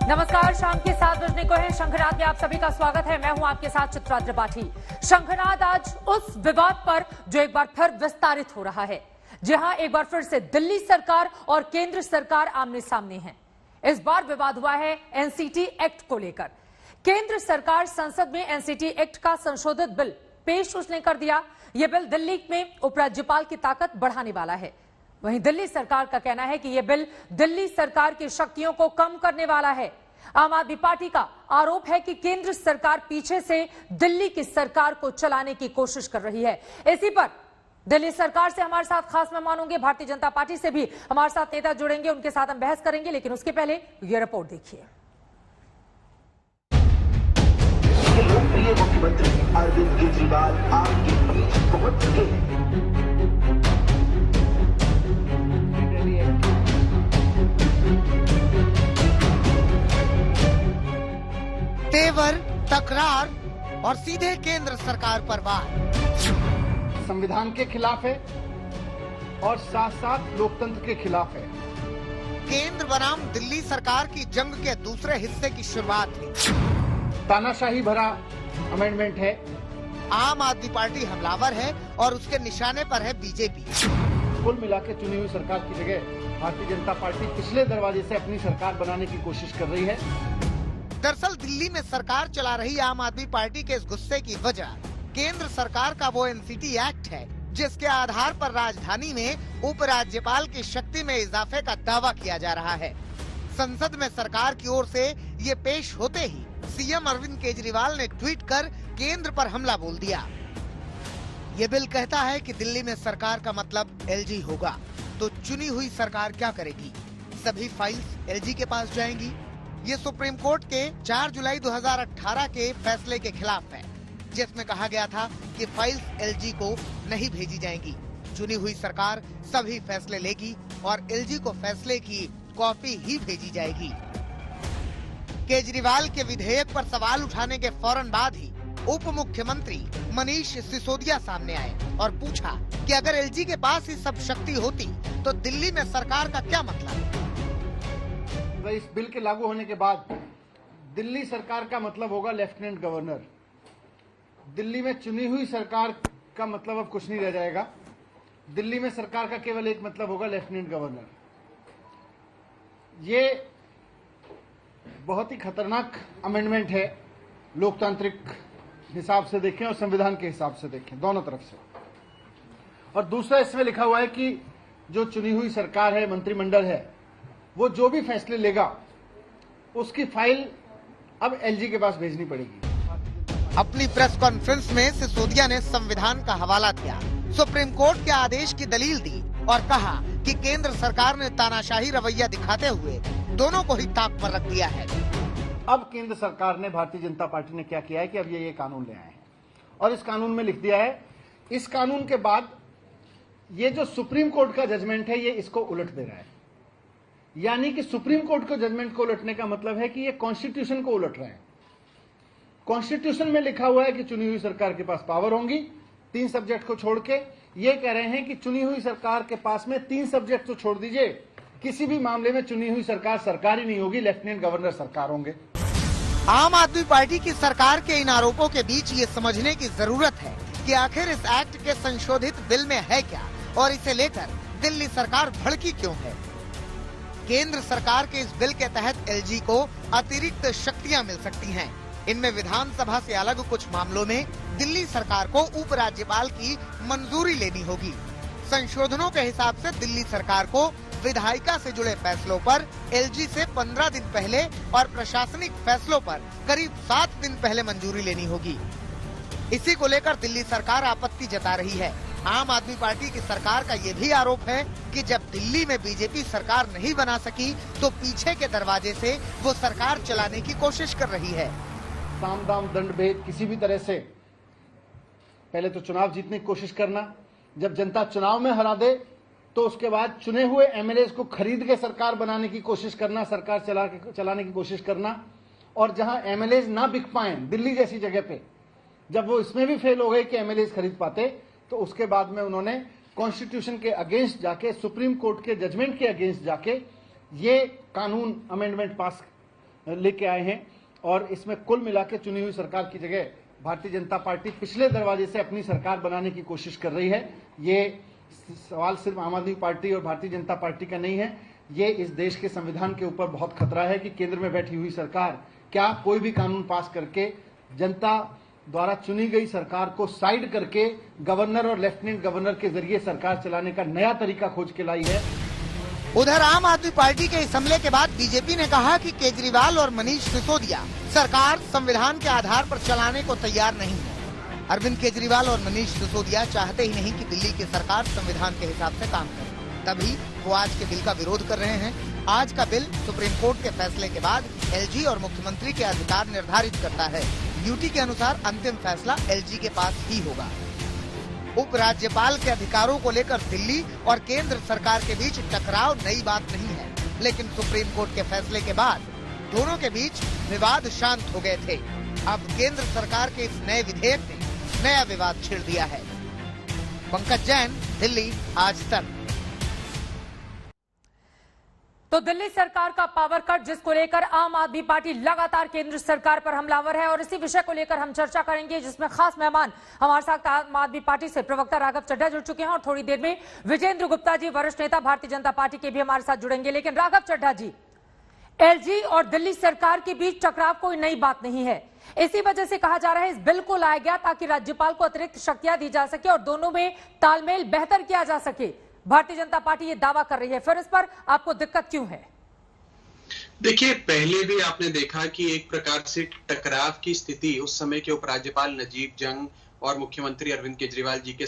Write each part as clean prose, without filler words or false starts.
नमस्कार, शाम के 7 बजने को है। शंखनाद में आप सभी का स्वागत है। मैं हूं आपके साथ चित्रा त्रिपाठी। शंखनाद आज उस विवाद पर जो एक बार फिर विस्तारित हो रहा है, जहां एक बार फिर से दिल्ली सरकार और केंद्र सरकार आमने सामने हैं। इस बार विवाद हुआ है एनसीटी एक्ट को लेकर। केंद्र सरकार संसद में एनसीटी एक्ट का संशोधित बिल पेश उसने कर दिया। यह बिल दिल्ली में उपराज्यपाल की ताकत बढ़ाने वाला है। वहीं दिल्ली सरकार का कहना है कि यह बिल दिल्ली सरकार की शक्तियों को कम करने वाला है। आम आदमी पार्टी का आरोप है कि केंद्र सरकार पीछे से दिल्ली की सरकार को चलाने की कोशिश कर रही है। इसी पर दिल्ली सरकार से हमारे साथ खास मेहमान होंगे। भारतीय जनता पार्टी से भी हमारे साथ नेता जुड़ेंगे, उनके साथ हम बहस करेंगे। लेकिन उसके पहले यह रिपोर्ट देखिए। लोकप्रिय मुख्यमंत्री अरविंद केजरीवाल आपके बीच पहुंच चुके हैं। तेवर, तकरार और सीधे केंद्र सरकार पर वार। संविधान के खिलाफ है और साथ साथ लोकतंत्र के खिलाफ है। केंद्र बनाम दिल्ली सरकार की जंग के दूसरे हिस्से की शुरुआत है। तानाशाही भरा अमेंडमेंट है। आम आदमी पार्टी हमलावर है और उसके निशाने पर है बीजेपी। कुल मिला के चुनी हुई सरकार की जगह भारतीय जनता पार्टी पिछले दरवाजे से अपनी सरकार बनाने की कोशिश कर रही है। दरअसल दिल्ली में सरकार चला रही आम आदमी पार्टी के इस गुस्से की वजह केंद्र सरकार का वो एनसीटी एक्ट है, जिसके आधार पर राजधानी में उपराज्यपाल की शक्ति में इजाफे का दावा किया जा रहा है। संसद में सरकार की ओर से ये पेश होते ही सीएम अरविंद केजरीवाल ने ट्वीट कर केंद्र पर हमला बोल दिया। ये बिल कहता है कि दिल्ली में सरकार का मतलब एलजी होगा, तो चुनी हुई सरकार क्या करेगी? सभी फाइल्स एलजी के पास जाएंगी। ये सुप्रीम कोर्ट के 4 जुलाई 2018 के फैसले के खिलाफ है, जिसमें कहा गया था कि फाइल्स एलजी को नहीं भेजी जाएंगी। चुनी हुई सरकार सभी फैसले लेगी और एलजी को फैसले की कॉपी ही भेजी जाएगी। केजरीवाल के विधेयक पर सवाल उठाने के फौरन बाद ही उप मुख्यमंत्री मनीष सिसोदिया सामने आए और पूछा कि अगर एलजी के पास ही सब शक्ति होती तो दिल्ली में सरकार का क्या मतलब? इस बिल के लागू होने के बाद दिल्ली सरकार का मतलब होगा लेफ्टिनेंट गवर्नर। दिल्ली में चुनी हुई सरकार का मतलब अब कुछ नहीं रह जाएगा। दिल्ली में सरकार का केवल एक मतलब होगा, लेफ्टिनेंट गवर्नर। ये बहुत ही खतरनाक अमेंडमेंट है, लोकतांत्रिक हिसाब से देखें और संविधान के हिसाब से देखें, दोनों तरफ से। और दूसरा, इसमें लिखा हुआ है कि जो चुनी हुई सरकार है, मंत्रिमंडल है, वो जो भी फैसले लेगा उसकी फाइल अब एलजी के पास भेजनी पड़ेगी। अपनी प्रेस कॉन्फ्रेंस में सिसोदिया ने संविधान का हवाला दिया, सुप्रीम कोर्ट के आदेश की दलील दी और कहा कि केंद्र सरकार ने तानाशाही रवैया दिखाते हुए दोनों को ही ताक पर रख दिया है। अब केंद्र सरकार ने, भारतीय जनता पार्टी ने क्या किया है कि अब ये कानून ले आए हैं और इस कानून में लिख दिया है, इस कानून के बाद ये जो सुप्रीम कोर्ट का जजमेंट है, ये इसको उलट दे रहा है। यानी कि सुप्रीम कोर्ट को जजमेंट को उलटने का मतलब है कि ये कॉन्स्टिट्यूशन को उलट रहे हैं। कॉन्स्टिट्यूशन में लिखा हुआ है कि चुनी हुई सरकार के पास पावर होंगी 3 सब्जेक्ट को छोड़ के। ये कह रहे हैं कि चुनी हुई सरकार के पास में 3 सब्जेक्ट तो छोड़ दीजिए, किसी भी मामले में चुनी हुई सरकार ही नहीं होगी, लेफ्टिनेंट गवर्नर सरकार होंगे। आम आदमी पार्टी की सरकार के इन आरोपों के बीच ये समझने की जरूरत है कि आखिर इस एक्ट के संशोधित बिल में है क्या और इसे लेकर दिल्ली सरकार भड़की क्यों है। केंद्र सरकार के इस बिल के तहत एलजी को अतिरिक्त शक्तियां मिल सकती हैं। इनमें विधानसभा से अलग कुछ मामलों में दिल्ली सरकार को उपराज्यपाल की मंजूरी लेनी होगी। संशोधनों के हिसाब से दिल्ली सरकार को विधायिका से जुड़े फैसलों पर एलजी से 15 दिन पहले और प्रशासनिक फैसलों पर करीब 7 दिन पहले मंजूरी लेनी होगी। इसी को लेकर दिल्ली सरकार आपत्ति जता रही है। आम आदमी पार्टी की सरकार का ये भी आरोप है कि जब दिल्ली में बीजेपी सरकार नहीं बना सकी तो पीछे के दरवाजे से वो सरकार चलाने की कोशिश कर रही है। साम दाम दंड भेद किसी भी तरह से पहले तो चुनाव जीतने की कोशिश करना, जब जनता चुनाव में हरा दे तो उसके बाद चुने हुए एमएलए को खरीद के सरकार बनाने की कोशिश करना, सरकार चलाने की कोशिश करना। और जहां एमएलए ना बिक पाए दिल्ली जैसी जगह पे, जब वो इसमें भी फेल हो गए कि एमएलए खरीद पाते, तो उसके बाद में उन्होंने कॉन्स्टिट्यूशन के अगेंस्ट जाके, सुप्रीम कोर्ट के जजमेंट के अगेंस्ट जाके ये कानून अमेंडमेंट पास लेके आए हैं और इसमें कुल मिला के चुनी हुई सरकार की जगह भारतीय जनता पार्टी पिछले दरवाजे से अपनी सरकार बनाने की कोशिश कर रही है। ये सवाल सिर्फ आम आदमी पार्टी और भारतीय जनता पार्टी का नहीं है, ये इस देश के संविधान के ऊपर बहुत खतरा है कि केंद्र में बैठी हुई सरकार क्या कोई भी कानून पास करके जनता द्वारा चुनी गई सरकार को साइड करके गवर्नर और लेफ्टिनेंट गवर्नर के जरिए सरकार चलाने का नया तरीका खोज के लाई है। उधर आम आदमी पार्टी के इस हमले के बाद बीजेपी ने कहा कि केजरीवाल और मनीष सिसोदिया सरकार संविधान के आधार पर चलाने को तैयार नहीं है। अरविंद केजरीवाल और मनीष सिसोदिया चाहते ही नहीं कि दिल्ली की सरकार संविधान के हिसाब से काम करे, तभी वो आज के बिल का विरोध कर रहे हैं। आज का बिल सुप्रीम कोर्ट के फैसले के बाद एलजी और मुख्यमंत्री के अधिकार निर्धारित करता है। यूटी के अनुसार अंतिम फैसला एलजी के पास ही होगा। उपराज्यपाल के अधिकारों को लेकर दिल्ली और केंद्र सरकार के बीच टकराव नई बात नहीं है, लेकिन सुप्रीम कोर्ट के फैसले के बाद दोनों के बीच विवाद शांत हो गए थे। अब केंद्र सरकार के इस नए विधेयक ने नया विवाद छेड़ दिया है। पंकज जैन, दिल्ली, आज तक। तो दिल्ली सरकार का पावर कट, जिसको लेकर आम आदमी पार्टी लगातार केंद्र सरकार पर हमलावर है, और इसी विषय को लेकर हम चर्चा करेंगे, जिसमें खास मेहमान हमारे साथ आम आदमी पार्टी से प्रवक्ता राघव चड्ढा जुड़ चुके हैं और थोड़ी देर में विजेंद्र गुप्ता जी, वरिष्ठ नेता भारतीय जनता पार्टी के भी हमारे साथ जुड़ेंगे। लेकिन राघव चड्ढा जी, एलजी और दिल्ली सरकार के बीच टकराव कोई नई बात नहीं है। इसी वजह से कहा जा रहा है इस बिल को लाया गया ताकि राज्यपाल को अतिरिक्त शक्तियां दी जा सके और दोनों में तालमेल बेहतर किया जा सके। भारतीय जनता पार्टी ये दावा कर रही है, फिर इस पर आपको दिक्कत क्यों है? देखिए, पहले भी आपने देखा कि एक प्रकार से टकराव की स्थिति उस समय के उपराज्यपाल नजीब जंग और मुख्यमंत्री अरविंद केजरीवाल जी के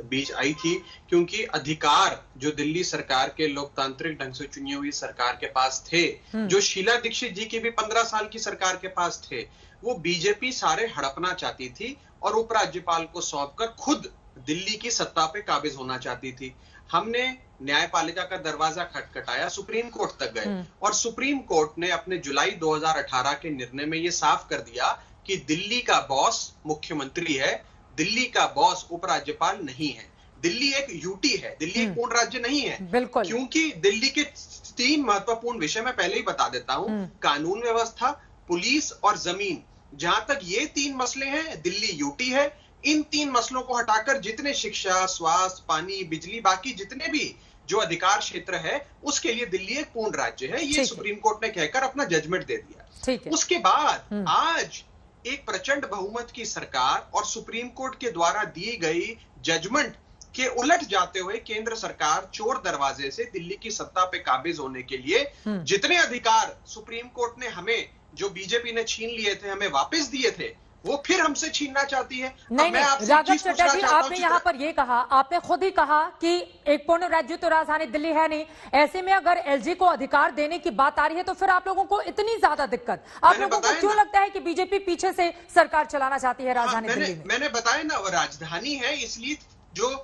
बीच आई थी, क्योंकि अधिकार जो दिल्ली सरकार के लोकतांत्रिक ढंग से चुनी हुई सरकार के पास थे, जो शीला दीक्षित जी के भी 15 साल की सरकार के पास थे, वो बीजेपी सारे हड़पना चाहती थी और उपराज्यपाल को सौंपकर खुद दिल्ली की सत्ता पे काबिज होना चाहती थी। हमने न्यायपालिका का दरवाजा खटखटाया, सुप्रीम कोर्ट तक गए और सुप्रीम कोर्ट ने अपने जुलाई 2018 के निर्णय में यह साफ कर दिया कि दिल्ली का बॉस मुख्यमंत्री है, दिल्ली का बॉस उपराज्यपाल नहीं है। दिल्ली एक यूटी है, दिल्ली एक पूर्ण राज्य नहीं है। बिल्कुल। क्योंकि दिल्ली के 3 महत्वपूर्ण विषय मैं पहले ही बता देता हूं, कानून व्यवस्था, पुलिस और जमीन। जहां तक ये 3 मसले हैं, दिल्ली यूटी है। इन 3 मसलों को हटाकर जितने शिक्षा, स्वास्थ्य, पानी, बिजली, बाकी जितने भी जो अधिकार क्षेत्र है, उसके लिए दिल्ली एक पूर्ण राज्य है। ये सुप्रीम कोर्ट ने कहकर अपना जजमेंट दे दिया। उसके बाद आज एक प्रचंड बहुमत की सरकार और सुप्रीम कोर्ट के द्वारा दी गई जजमेंट के उलट जाते हुए केंद्र सरकार चोर दरवाजे से दिल्ली की सत्ता पे काबिज होने के लिए जितने अधिकार सुप्रीम कोर्ट ने हमें, जो बीजेपी ने छीन लिए थे, हमें वापस दिए थे, वो फिर हमसे छीनना चाहती है। नहीं, राघव चड्ढा जी, आपने यहाँ पर ये कहा, आपने खुद ही कहा कि एक पूर्ण राज्य तो राजधानी दिल्ली है नहीं। ऐसे में अगर एलजी को अधिकार देने की बात आ रही है तो फिर आप लोगों को इतनी ज्यादा दिक्कत, आप लोगों को क्यों लगता है कि बीजेपी पीछे से सरकार चलाना चाहती है राजधानी दिल्ली में? मैंने बताया ना, वो राजधानी है, इसलिए जो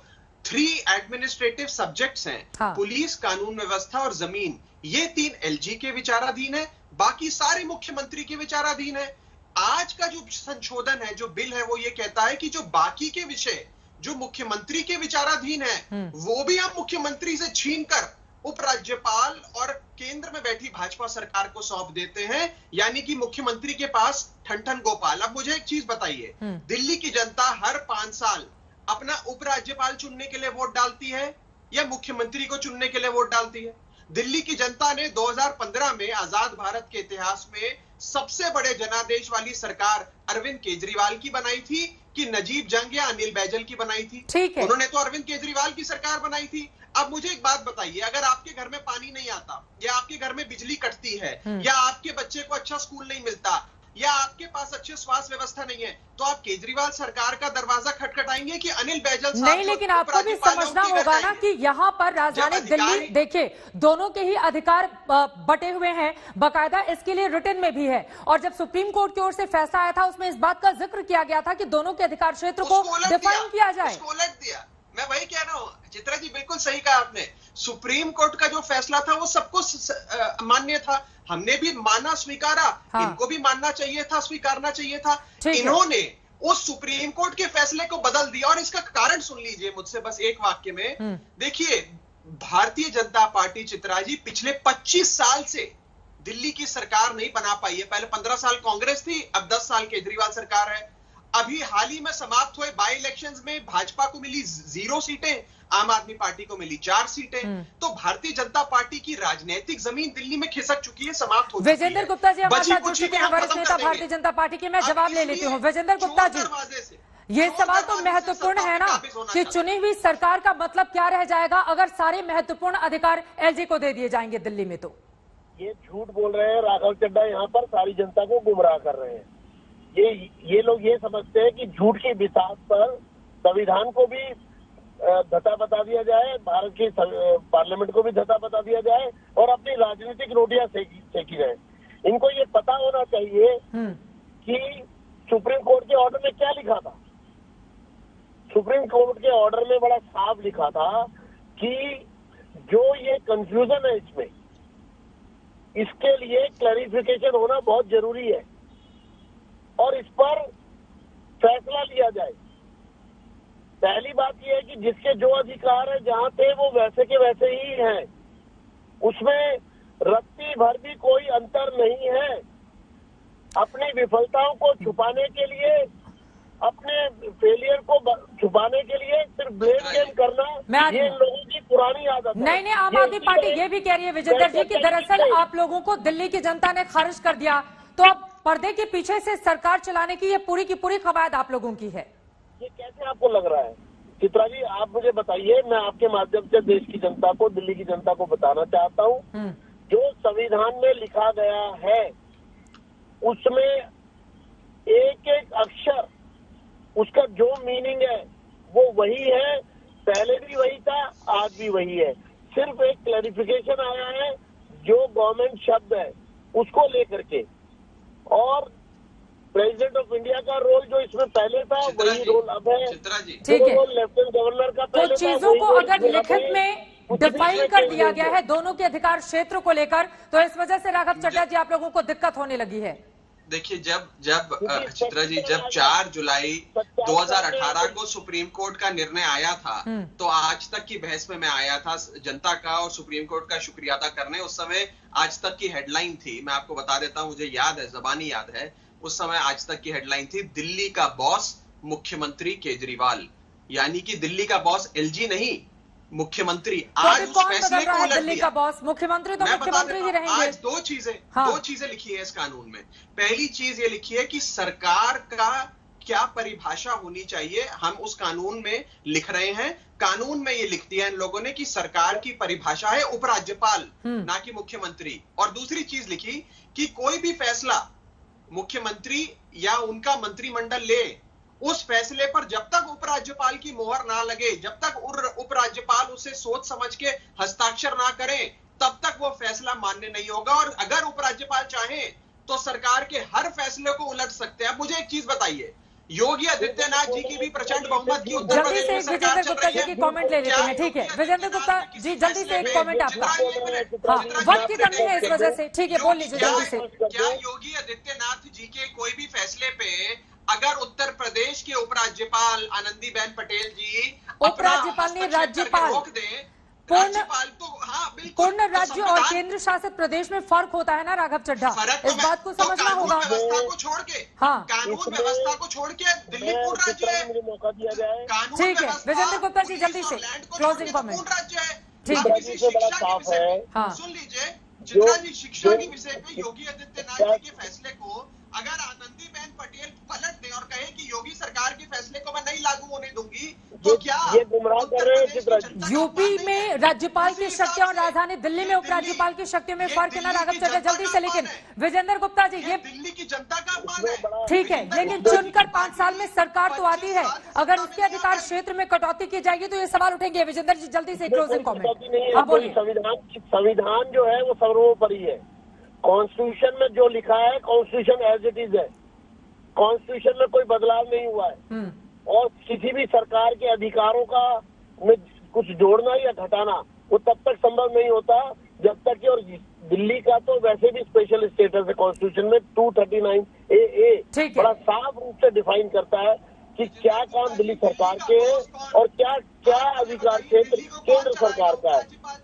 3 एडमिनिस्ट्रेटिव सब्जेक्ट्स हैं, पुलिस, कानून व्यवस्था और जमीन, ये 3 एलजी के विचाराधीन है, बाकी सारे मुख्यमंत्री के विचाराधीन है। आज का जो संशोधन है, जो बिल है, वो ये कहता है कि जो बाकी के विषय जो मुख्यमंत्री के विचाराधीन है, वो भी हम मुख्यमंत्री से छीनकर उपराज्यपाल और केंद्र में बैठी भाजपा सरकार को सौंप देते हैं, यानी कि मुख्यमंत्री के पास ठन-ठन गोपाल। अब मुझे एक चीज बताइए, दिल्ली की जनता हर 5 साल अपना उपराज्यपाल चुनने के लिए वोट डालती है या मुख्यमंत्री को चुनने के लिए वोट डालती है? दिल्ली की जनता ने 2015 में आजाद भारत के इतिहास में सबसे बड़े जनादेश वाली सरकार अरविंद केजरीवाल की बनाई थी कि नजीब जंग या अनिल बैजल की बनाई थी? ठीक है, उन्होंने तो अरविंद केजरीवाल की सरकार बनाई थी। अब मुझे एक बात बताइए, अगर आपके घर में पानी नहीं आता, या आपके घर में बिजली कटती है, या आपके बच्चे को अच्छा स्कूल नहीं मिलता, या आपके पास अच्छी स्वास्थ्य व्यवस्था नहीं है, तो आप केजरीवाल सरकार का दरवाजा खटखटाएंगे कि अनिल बैजल साहब? नहीं, लेकिन आपको भी समझना होगा ना कि यहाँ पर राजधानी दिल्ली, देखिए, दोनों के ही अधिकार बटे हुए हैं, बकायदा इसके लिए रिटन में भी है। और जब सुप्रीम कोर्ट की ओर से फैसला आया था, उसमें इस बात का जिक्र किया गया था कि दोनों के अधिकार क्षेत्र को डिफाइन किया जाए। उसको उलट दिया। मैं वही कह रहा हूँ, चित्रा जी, बिल्कुल सही कहा आपने। सुप्रीम कोर्ट का जो फैसला था वो सबको मान्य था, हमने भी माना, स्वीकारा। इनको भी मानना चाहिए था, स्वीकारना चाहिए था। इन्होंने उस सुप्रीम कोर्ट के फैसले को बदल दिया, और इसका कारण सुन लीजिए मुझसे बस एक वाक्य में। देखिए, भारतीय जनता पार्टी, चित्रा जी, पिछले 25 साल से दिल्ली की सरकार नहीं बना पाई है। पहले 15 साल कांग्रेस थी, अब 10 साल केजरीवाल सरकार है। अभी हाल ही में समाप्त हुए बाई इलेक्शंस में भाजपा को मिली 0 सीटें, आम आदमी पार्टी को मिली 4 सीटें। तो भारतीय जनता पार्टी की राजनीतिक जमीन दिल्ली में खिसक चुकी है, समाप्त हो चुकी है। विजेंद्र गुप्ता जी हमारे साथ जुड़ चुके हैं, वरिष्ठ नेता भारतीय जनता पार्टी के। मैं जवाब ले लेती हूँ। विजेंद्र गुप्ता जी, ये सवाल तो महत्वपूर्ण है ना कि चुनी हुई सरकार का मतलब क्या रह जाएगा अगर सारे महत्वपूर्ण अधिकार एलजी को दे दिए जाएंगे दिल्ली में? तो ये झूठ बोल रहे हैं राघव चड्ढा, यहाँ पर सारी जनता को गुमराह कर रहे हैं। ये लोग ये समझते हैं कि झूठ की बिसात पर संविधान को भी धता बता दिया जाए, भारत की पार्लियामेंट को भी धता बता दिया जाए और अपनी राजनीतिक रोटियां सेकी जाए। इनको ये पता होना चाहिए कि सुप्रीम कोर्ट के ऑर्डर में क्या लिखा था। सुप्रीम कोर्ट के ऑर्डर में बड़ा साफ लिखा था कि जो ये कंफ्यूजन है इसमें, इसके लिए क्लैरिफिकेशन होना बहुत जरूरी है और इस पर फैसला लिया जाए। पहली बात यह है कि जिसके जो अधिकार है जहां थे वो वैसे के वैसे ही हैं, उसमें रत्ती भर भी कोई अंतर नहीं है। अपनी विफलताओं को छुपाने के लिए, अपने फेलियर को छुपाने के लिए सिर्फ ब्लेम गेम करना, ये लोगों की पुरानी आदत है। नहीं, आम आदमी पार्टी ये भी कह रही है विजेंद्र जी कि दरअसल आप लोगों को दिल्ली की जनता ने खारिज कर दिया, तो अब पर्दे के पीछे से सरकार चलाने की ये पूरी की पूरी कवायद आप लोगों की है। ये कैसे आपको लग रहा है? चित्रा जी, आप मुझे बताइए। मैं आपके माध्यम से देश की जनता को, दिल्ली की जनता को बताना चाहता हूँ, जो संविधान में लिखा गया है उसमें एक एक अक्षर, उसका जो मीनिंग है वो वही है, पहले भी वही था, आज भी वही है। सिर्फ एक क्लैरिफिकेशन आया है जो गवर्नमेंट शब्द है उसको लेकर के, और प्रेसिडेंट ऑफ इंडिया का रोल जो इसमें पहले था वही रोल अब है। ठीक है, रोल लेफ्टिनेंट गवर्नर का पहले तो चीजों को अगर लिखित में डिफाइन कर दिया गया है दोनों के अधिकार क्षेत्र को लेकर, तो इस वजह से राघव चड्ढा जी आप लोगों को दिक्कत होने लगी है। देखिए, जब चित्रा जी, जब 4 जुलाई 2018 को सुप्रीम कोर्ट का निर्णय आया था, तो आज तक की बहस में मैं आया था जनता का और सुप्रीम कोर्ट का शुक्रिया अदा करने। उस समय आज तक की हेडलाइन थी, मैं आपको बता देता हूं, मुझे याद है, जबानी याद है, उस समय आज तक की हेडलाइन थी, दिल्ली का बॉस मुख्यमंत्री केजरीवाल। यानी कि दिल्ली का बॉस एलजी नहीं, मुख्यमंत्री। आज उस फैसले को उलट दिल्ली का बॉस मुख्यमंत्री, तो मुख्यमंत्री ही रहेंगे। आज दो चीजें लिखी है इस कानून में। पहली चीज ये लिखी है कि सरकार का क्या परिभाषा होनी चाहिए, हम उस कानून में लिख रहे हैं। कानून में ये लिख दिया इन लोगों ने कि सरकार की परिभाषा है उपराज्यपाल, ना कि मुख्यमंत्री। और दूसरी चीज लिखी कि कोई भी फैसला मुख्यमंत्री या उनका मंत्रिमंडल ले, उस फैसले पर जब तक उपराज्यपाल की मोहर ना लगे, जब तक उपराज्यपाल उसे सोच समझ के हस्ताक्षर ना करें, तब तक वो फैसला मान्य नहीं होगा। और अगर उपराज्यपाल चाहे तो सरकार के हर फैसले को उलट सकते हैं। अब मुझे एक चीज बताइए, योगी आदित्यनाथ जी की भी प्रचंड बहुमत की उत्तर प्रदेश में सरकार चल रही है। कमेंट ले लेते हैं, ठीक है विजेंद्र गुप्ता जी, जल्दी से एक कमेंट आपका। हाँ, वक्त की कमी है इस वजह से, ठीक है बोल लीजिए जल्दी से। क्या योगी आदित्यनाथ जी के कोई भी फैसले पे अगर उत्तर प्रदेश के उपराज्यपाल आनंदीबेन पटेल जी, उपराज्यपाल ने राज्यपाल रोक दे, राज्यपाल तो हाँ बिल्कुल, पूर्ण राज्य और केंद्र शासित प्रदेश में फर्क होता है ना राघव चड्ढा, इस बात को समझना होगा। व्यवस्था को छोड़ के, हाँ, कानून व्यवस्था को छोड़ के दिल्ली पूर्ण राज्य है। मुझे मौका दिया जाए। ठीक है विजेंद्र गुप्ता जी, जल्दी से क्लोजिंग कमेंट। राज्य है। ठीक है, शिक्षा के विषय हाँ, सुन लीजिए चित्रा जी, शिक्षा के विषय पे योगी आदित्यनाथ जी के फैसले को अगर आनंदीबेन पटेल पलट दे और कहे कि योगी सरकार के फैसले को मैं नहीं लागू होने दूंगी, तो क्या ये गुमराह कर रहे हैं? यूपी में राज्यपाल की शक्तियां और राजधानी दिल्ली में उपराज्यपाल की शक्तियों में फर्क है ना राघव चड्ढा, जल्दी से। लेकिन विजेंद्र गुप्ता जी, ये दिल्ली की जनता का अपमान है। ठीक है, लेकिन चुनकर 5 साल में सरकार तो आती है, अगर उसके अधिकार क्षेत्र में कटौती की जाएगी तो ये सवाल उठेंगे। विजेंद्र जी जल्दी से क्लोजिंग कमेंट। हाँ बोलिए। संविधान जो है वो सर्वोपरि है। कॉन्स्टिट्यूशन में जो लिखा है, कॉन्स्टिट्यूशन एज इट इज है। कॉन्स्टिट्यूशन में कोई बदलाव नहीं हुआ है। और किसी भी सरकार के अधिकारों का में कुछ जोड़ना या घटाना वो तब तक संभव नहीं होता जब तक कि, और दिल्ली का तो वैसे भी स्पेशल स्टेटस है कॉन्स्टिट्यूशन में, 239AA बड़ा साफ रूप से डिफाइन करता है कि क्या काम दिल्ली सरकार के है और क्या क्या अधिकार क्षेत्र केंद्र सरकार का है।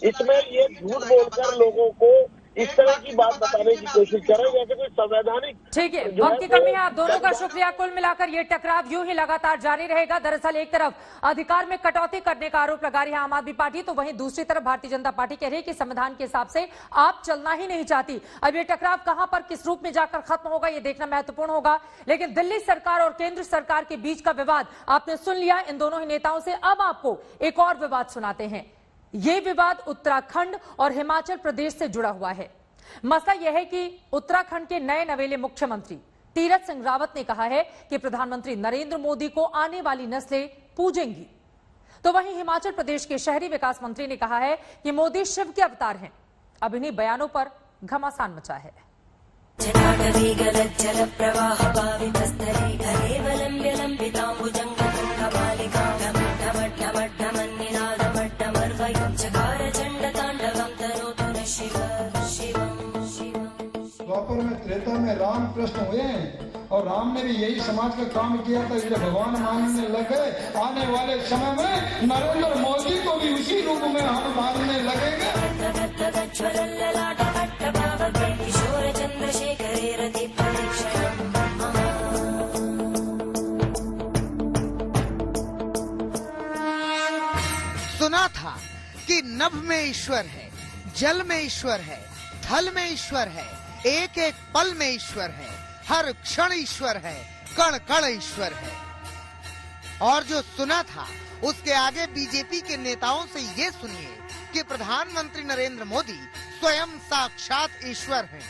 इसमें ये झूठ बोलकर लोगों को इस तरह की बात बताने की कोशिश कर रहे हैं जैसे कोई संवैधानिक। ठीक है, वक्त की कमी है। आप दोनों का शुक्रिया। कुल मिलाकर ये टकराव यूं ही लगातार जारी रहेगा। दरअसल एक तरफ अधिकार में कटौती करने का आरोप लगा रही है आम आदमी पार्टी, तो वहीं दूसरी तरफ भारतीय जनता पार्टी कह रही है कि संविधान के हिसाब से आप चलना ही नहीं चाहती। अब ये टकराव कहां पर किस रूप में जाकर खत्म होगा ये देखना महत्वपूर्ण होगा। लेकिन दिल्ली सरकार और केंद्र सरकार के बीच का विवाद आपने सुन लिया इन दोनों ही नेताओं से। अब आपको एक और विवाद सुनाते हैं। ये विवाद उत्तराखंड और हिमाचल प्रदेश से जुड़ा हुआ है। मसला यह है कि उत्तराखंड के नए नवेले मुख्यमंत्री तीरथ सिंह रावत ने कहा है कि प्रधानमंत्री नरेंद्र मोदी को आने वाली नस्लें पूजेंगी, तो वहीं हिमाचल प्रदेश के शहरी विकास मंत्री ने कहा है कि मोदी शिव के अवतार हैं। अब इन्हीं बयानों पर घमासान मचा है। द्वापर में त्रेता में राम कृष्ण हुए और राम ने भी यही समाज का काम किया था, इसलिए भगवान मानने लगे। आने वाले समय में नरेंद्र मोदी को भी उसी रूप में हम मानने लगेंगे। सुना था कि नभ में ईश्वर है, जल में ईश्वर है, थल में ईश्वर है, एक एक पल में ईश्वर है, हर क्षण ईश्वर है, कण कण ईश्वर है। और जो सुना था उसके आगे बीजेपी के नेताओं से ये सुनिए कि प्रधानमंत्री नरेंद्र मोदी स्वयं साक्षात ईश्वर हैं,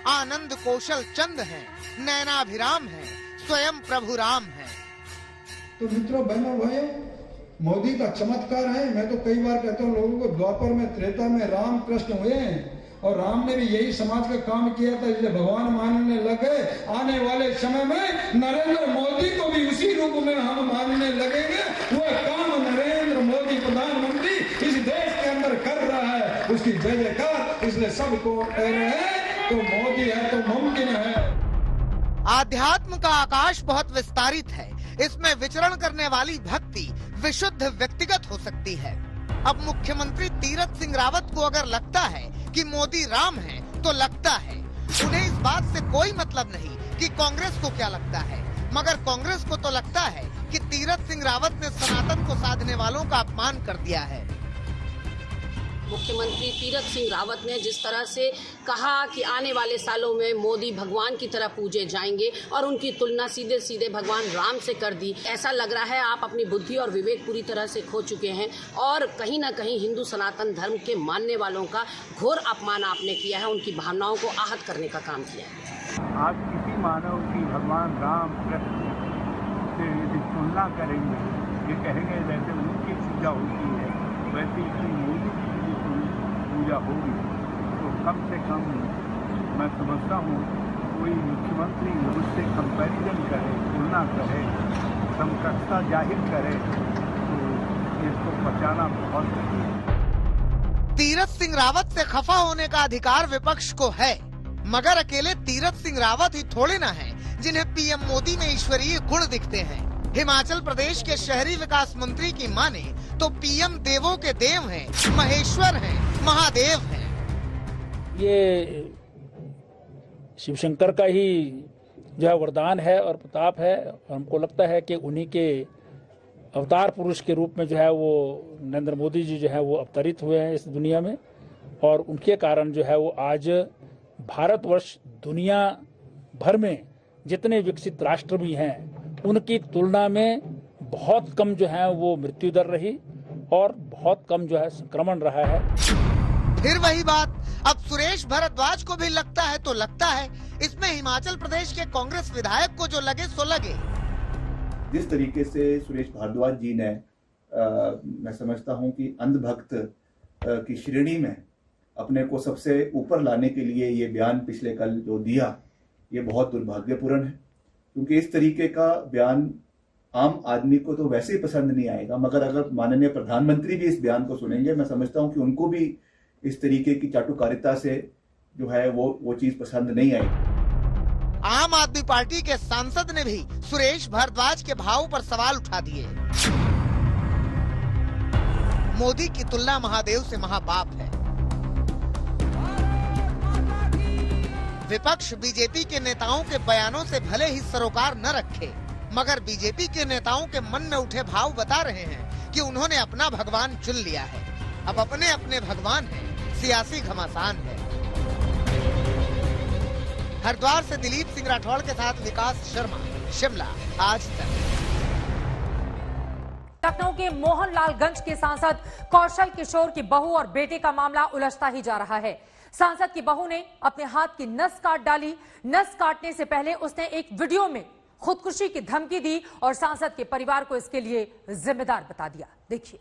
आनंद कौशल चंद हैं, नयनाभिराम हैं, स्वयं प्रभु राम हैं। तो मित्रों, बहनों, भाइयों, मोदी का चमत्कार है। मैं तो कई बार कहता हूँ लोगों को, द्वापर में त्रेता में राम कृष्ण हुए और राम ने भी यही समाज का काम किया था, इसलिए भगवान मानने लगे। आने वाले समय में नरेंद्र मोदी को भी उसी रूप में हम मानने लगेंगे। वह काम नरेंद्र मोदी प्रधानमंत्री इस देश के अंदर कर रहा है, उसकी जय जयकार। इसलिए सबको कह रहे हैं तो मोदी है तो मुमकिन है। आध्यात्म का आकाश बहुत विस्तारित है। इसमें विचरण करने वाली भक्ति विशुद्ध व्यक्तिगत हो सकती है। अब मुख्यमंत्री तीरथ सिंह रावत को अगर लगता है कि मोदी राम है तो लगता है। उन्हें इस बात से कोई मतलब नहीं कि कांग्रेस को क्या लगता है, मगर कांग्रेस को तो लगता है कि तीरथ सिंह रावत ने सनातन को साधने वालों का अपमान कर दिया है। मुख्यमंत्री तीरथ सिंह रावत ने जिस तरह से कहा कि आने वाले सालों में मोदी भगवान की तरह पूजे जाएंगे और उनकी तुलना सीधे सीधे भगवान राम से कर दी, ऐसा लग रहा है आप अपनी बुद्धि और विवेक पूरी तरह से खो चुके हैं और कहीं न कहीं हिंदू सनातन धर्म के मानने वालों का घोर अपमान आपने किया है, उनकी भावनाओं को आहत करने का काम किया है। आज किसी मानव की भगवान राम कृष्ण से यदि तुलना करेंगे, ये कहेंगे जैसे उनकी पूजा होती है वैसे ही मोदी की पूजा होगी, तो कम से कम मैं समझता हूँ कोई मुख्यमंत्री उससे कंपैरिजन करे, तुलना करे, समकक्षता जाहिर करे, तो इसको बचाना बहुत जरूरी है। तीरथ सिंह रावत से खफा होने का अधिकार विपक्ष को है, मगर अकेले तीरथ सिंह रावत ही थोड़े ना हैं जिन्हें पीएम मोदी में ईश्वरीय गुण दिखते हैं। हिमाचल प्रदेश के शहरी विकास मंत्री की माने तो पीएम देवों के देव हैं, महेश्वर हैं, महादेव हैं। ये शिवशंकर का ही जो है वरदान है और प्रताप है। हमको लगता है कि उन्हीं के अवतार पुरुष के रूप में जो है वो नरेंद्र मोदी जी जो है वो अवतरित हुए हैं इस दुनिया में, और उनके कारण जो है वो आज भारतवर्ष दुनिया भर में जितने विकसित राष्ट्र भी हैं उनकी तुलना में बहुत कम जो है वो मृत्यु दर रही और बहुत कम जो है संक्रमण रहा है। फिर वही बात अब सुरेश भारद्वाज को भी लगता है तो लगता है। इसमें हिमाचल प्रदेश के कांग्रेस विधायक को जो लगे सो लगे। जिस तरीके से सुरेश भारद्वाज जी ने मैं समझता हूं कि अंधभक्त की श्रेणी में अपने को सबसे ऊपर लाने के लिए ये बयान पिछले कल जो दिया, ये बहुत दुर्भाग्यपूर्ण है, क्योंकि इस तरीके का बयान आम आदमी को तो वैसे ही पसंद नहीं आएगा, मगर अगर माननीय प्रधानमंत्री भी इस बयान को सुनेंगे, मैं समझता हूं कि उनको भी इस तरीके की चाटुकारिता से जो है वो चीज पसंद नहीं आएगी। आम आदमी पार्टी के सांसद ने भी सुरेश भारद्वाज के भाव पर सवाल उठा दिए। मोदी की तुलना महादेव से महापाप है। विपक्ष बीजेपी के नेताओं के बयानों से भले ही सरोकार न रखे, मगर बीजेपी के नेताओं के मन में उठे भाव बता रहे हैं कि उन्होंने अपना भगवान चुन लिया है। अब अपने अपने भगवान हैं, सियासी घमासान है। हरिद्वार से दिलीप सिंह राठौड़ के साथ विकास शर्मा, शिमला, आज तक। लखनऊ के मोहनलालगंज के सांसद कौशल किशोर की बहू और बेटे का मामला उलझता ही जा रहा है। सांसद की बहू ने अपने हाथ की नस काट डाली। नस काटने से पहले उसने एक वीडियो में खुदकुशी की धमकी दी और सांसद के परिवार को इसके लिए जिम्मेदार बता दिया। देखिए।